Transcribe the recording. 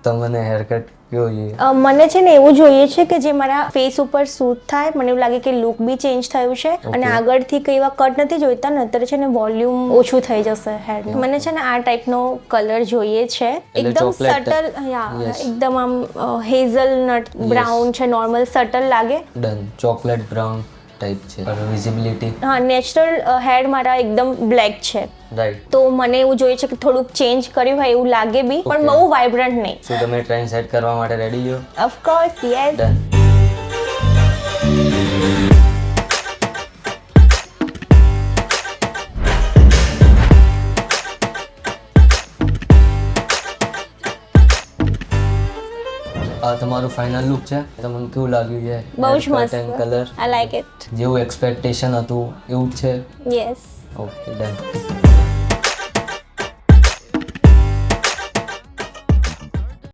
તમને hair cut કેવો જોઈએ? મને છે ને એવું જોઈએ છે કે જે મારા ફેસ ઉપર સૂટ થાય. મને એવું લાગે કે લુક બી ચેન્જ થયું છે અને આગળથી કઈ એવા કટ નથી જોઈતા ને, અત્યારે છે ને વોલ્યુમ ઓછું થઈ જશે હેરનું. મને છે ને આ ટાઈપનો કલર જોઈએ છે, એકદમ સટલ, એકદમ આમ હેઝલનટ બ્રાઉન છે, નોર્મલ સટલ લાગે. ડન. ચોકલેટ બ્રાઉન ટાઈપ છે. વિઝિબિલિટી? હા, નેચરલ હેર મારા એકદમ બ્લેક છે. રાઈટ. તો મને એવું જોઈએ છે કે થોડુંક ચેન્જ કર્યું હોય એવું લાગે બી, પણ બહુ વાઇબ્રન્ટ નહીં. શું તમે ટ્રેન્ડ સેટ કરવા માટે રેડી છો? Of course, yes. ડન. આ તમારું ફાઇનલ લુક છે. તમને કેવું લાગ્યું છે? બહુ જ મસ્ત. Colour I like it. જેવું એક્સપેક્ટેશન હતું એવું જ છે? યસ. Okay, done.